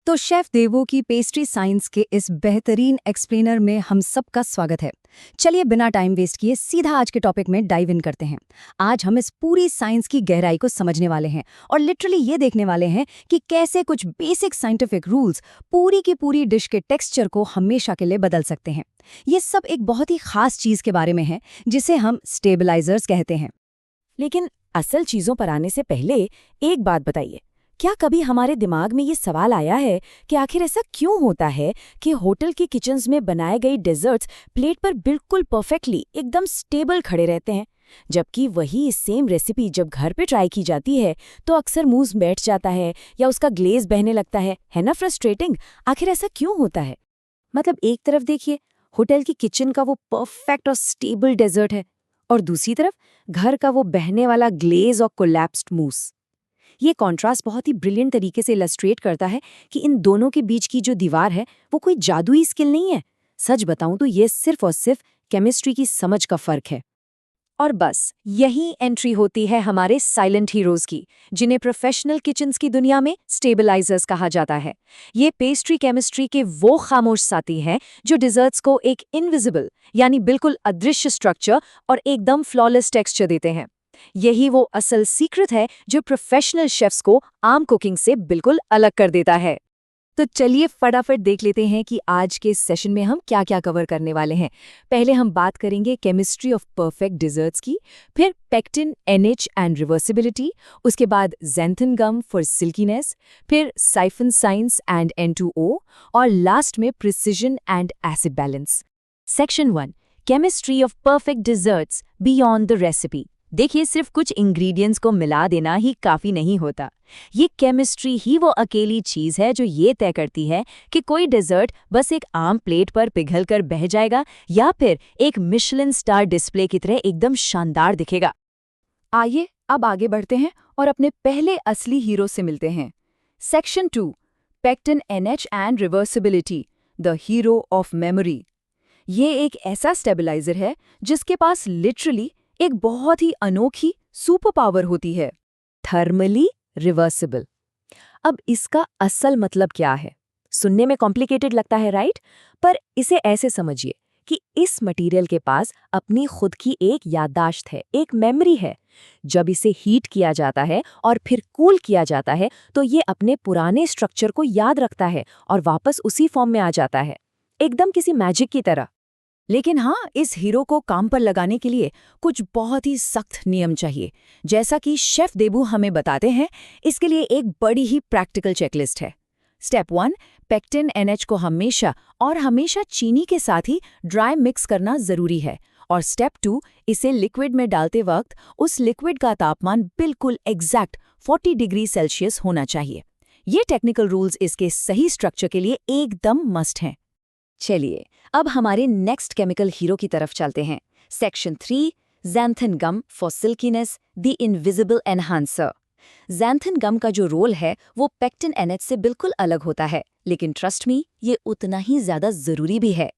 तो शेफ देवो की पेस्ट्री साइंस के इस बेहतरीन एक्सप्लेनर में हम सबका स्वागत है। चलिए बिना टाइम वेस्ट किए सीधा आज के टॉपिक में डाइव इन करते हैं। आज हम इस पूरी साइंस की गहराई को समझने वाले हैं और लिटरली ये देखने वाले हैं कि कैसे कुछ बेसिक साइंटिफिक रूल्स पूरी की पूरी डिश के टेक्सचर को हमेशा के लिए बदल सकते हैं। ये सब एक बहुत ही खास चीज के बारे में है जिसे हम स्टेबलाइजर्स कहते हैं। लेकिन असल चीजों पर आने से पहले एक बात बताइए, क्या कभी हमारे दिमाग में ये सवाल आया है कि आखिर ऐसा क्यों होता है कि होटल की किचन्स में बनाए गए डेजर्ट्स प्लेट पर बिल्कुल परफेक्टली एकदम स्टेबल खड़े रहते हैं, जबकि वही सेम रेसिपी जब घर पे ट्राई की जाती है तो अक्सर मुंह बैठ जाता है या उसका ग्लेज बहने लगता है ना फ्रस्ट्रेटिंग। आखिर ऐसा क्यों होता है? मतलब एक तरफ देखिए होटल की किचन का वो परफेक्ट और स्टेबल डेजर्ट है और दूसरी तरफ घर का वो बहने वाला ग्लेज और कोलैप्स्ड मूस। ये कॉन्ट्रास्ट बहुत ही ब्रिलियंट तरीके से इलस्ट्रेट करता है कि इन दोनों के बीच की जो दीवार है वो कोई जादुई स्किल नहीं है। सच बताऊं तो ये सिर्फ और सिर्फ केमिस्ट्री की समझ का फर्क है। और बस यही एंट्री होती है हमारे साइलेंट हीरोज की, जिन्हें प्रोफेशनल किचन्स की दुनिया में स्टेबलाइजर्स कहा जाता है। ये पेस्ट्री केमिस्ट्री के वो खामोश साथी हैं जो डिजर्ट्स को एक इनविजिबल यानी बिल्कुल अदृश्य स्ट्रक्चर और एकदम फ्लॉलेस टेक्सचर देते हैं। यही वो असल सीक्रेट है जो प्रोफेशनल शेफ्स को आम कुकिंग से बिल्कुल अलग कर देता है। तो चलिए फटाफट देख लेते हैं कि आज के सेशन में हम क्या क्या कवर करने वाले हैं। पहले हम बात करेंगे केमिस्ट्री ऑफ परफेक्ट डिजर्ट्स की, फिर पेक्टिन, एनएच एंड रिवर्सिबिलिटी, उसके बाद ज़ैंथन गम फॉर सिल्कीनेस, फिर साइफन साइंस एंड N2O और लास्ट में precision and acid balance. Section 1, chemistry of perfect desserts beyond the recipe. देखिए, सिर्फ कुछ इंग्रेडिएंट्स को मिला देना ही काफी नहीं होता। ये केमिस्ट्री ही वो अकेली चीज है जो ये तय करती है कि कोई डेजर्ट बस एक आम प्लेट पर पिघलकर बह जाएगा या फिर एक मिशेलिन स्टार डिस्प्ले की तरह एकदम शानदार दिखेगा। आइए अब आगे बढ़ते हैं और अपने पहले असली हीरो से मिलते हैं। Section 2, pectin, NH and reversibility, the hero of memory. ये एक ऐसा स्टेबलाइजर है जिसके पास लिटरली एक बहुत ही अनोखी सुपर पावर होती है, थर्मली रिवर्सिबल। अब इसका असल मतलब क्या है? सुनने में कॉम्प्लिकेटेड लगता है, राइट? पर इसे ऐसे समझिए कि इस मटेरियल के पास अपनी खुद की एक याददाश्त है, एक मेमोरी है। जब इसे हीट किया जाता है और फिर कूल किया जाता है तो ये अपने पुराने स्ट्रक्चर को याद रखता है और वापस उसी फॉर्म में आ जाता है, एकदम किसी मैजिक की तरह। लेकिन हाँ, इस हीरो को काम पर लगाने के लिए कुछ बहुत ही सख्त नियम चाहिए। जैसा कि शेफ देबू हमें बताते हैं, इसके लिए एक बड़ी ही प्रैक्टिकल चेकलिस्ट है। स्टेप 1, पेक्टिन एनएच को हमेशा चीनी के साथ ही ड्राई मिक्स करना जरूरी है। और स्टेप 2, इसे लिक्विड में डालते वक्त उस लिक्विड का तापमान बिल्कुल एग्जैक्ट 40 डिग्री सेल्सियस होना चाहिए। ये टेक्निकल रूल्स इसके सही स्ट्रक्चर के लिए एकदम मस्ट हैं। चलिए अब हमारे नेक्स्ट केमिकल हीरो की तरफ चलते हैं। Section 3, xanthan gum for silkiness, the invisible enhancer. Xanthan gum का जो रोल है वो पेक्टिन एनएच से बिल्कुल अलग होता है, लेकिन ट्रस्ट मी, ये उतना ही ज्यादा जरूरी भी है।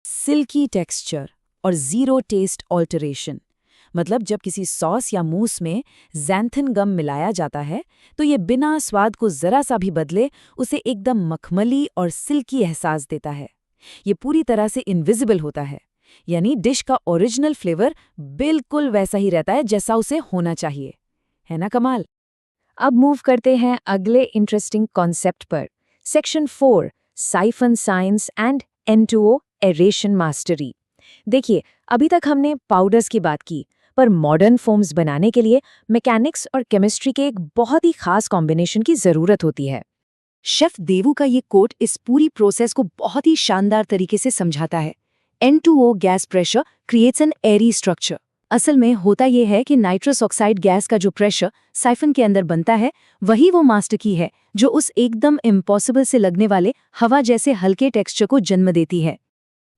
सिल्की टेक्सचर और जीरो टेस्ट ऑल्टरेशन, मतलब जब किसी सॉस या मूस में ज़ैंथन गम मिलाया जाता है तो ये बिना स्वाद को जरा सा भी बदले उसे एकदम मखमली और सिल्की एहसास देता है। ये पूरी तरह से इनविजिबल होता है, यानी डिश का ओरिजिनल फ्लेवर बिल्कुल वैसा ही रहता है जैसा उसे होना चाहिए। है ना कमाल? अब मूव करते हैं अगले इंटरेस्टिंग कॉन्सेप्ट पर। Section 4, siphon science and N2O aeration mastery. देखिए, अभी तक हमने पाउडर्स की बात की, पर मॉडर्न फोम्स बनाने के लिए मैकेनिक्स और केमिस्ट्री के एक बहुत ही खास कॉम्बिनेशन की जरूरत होती है। शेफ देवू का ये कोट इस पूरी प्रोसेस को बहुत ही शानदार तरीके से समझाता है। N2O gas pressure creates an airy structure. असल में होता यह है कि नाइट्रस ऑक्साइड गैस का जो प्रेशर साइफन के अंदर बनता है, वही वो मास्टर की है जो उस एकदम इम्पॉसिबल से लगने वाले हवा जैसे हल्के टेक्सचर को जन्म देती है।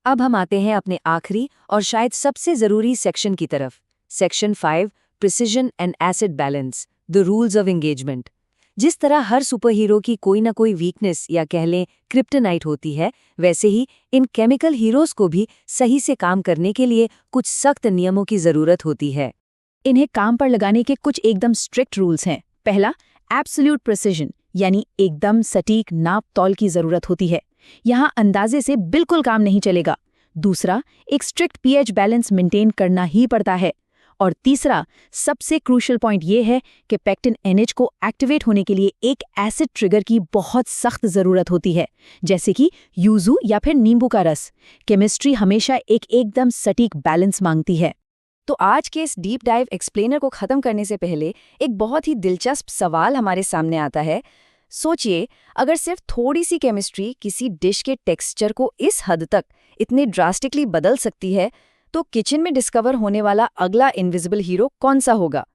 अब हम आते हैं अपने आखिरी और शायद सबसे जरूरी सेक्शन की तरफ। Section 5, precision and acid balance, the rules of engagement. जिस तरह हर सुपर हीरो की कोई ना कोई वीकनेस या कह लें क्रिप्टोनाइट होती है, वैसे ही इन केमिकल हीरोज को भी सही से काम करने के लिए कुछ सख्त नियमों की जरूरत होती है। इन्हें काम पर लगाने के कुछ एकदम स्ट्रिक्ट रूल्स हैं। पहला, एब्सोल्यूट प्रिसिजन, यानी एकदम सटीक नाप तौल की जरूरत होती है। यहाँ अंदाजे से बिल्कुल काम नहीं चलेगा। दूसरा, एक स्ट्रिक्ट पीएच बैलेंस मेंटेन करना ही पड़ता है। और तीसरा, सबसे क्रूशियल पॉइंट ये है कि पेक्टिन एनएच को एक्टिवेट होने के लिए एक एसिड ट्रिगर की बहुत सख्त ज़रूरत होती है, जैसे कि यूजू या फिर नींबू का रस। केमिस्ट्री हमेशा एक एकदम सटीक बैलेंस मांगती है। तो आज के इस डीप डाइव एक्सप्लेनर को खत्म करने से पहले एक बहुत ही दिलचस्प सवाल हमारे सामने आता है। सोचिए, अगर सिर्फ थोड़ी सी केमिस्ट्री किसी डिश के टेक्सचर को इस हद तक इतने ड्रास्टिकली बदल सकती है, तो किचन में डिस्कवर होने वाला अगला इनविजिबल हीरो कौन सा होगा?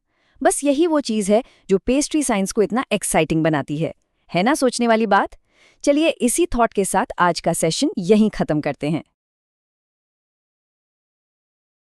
बस यही वो चीज़ है जो पेस्ट्री साइंस को इतना एक्साइटिंग बनाती है ना सोचने वाली बात? चलिए इसी थॉट के साथ आज का सेशन यहीं खत्म करते हैं।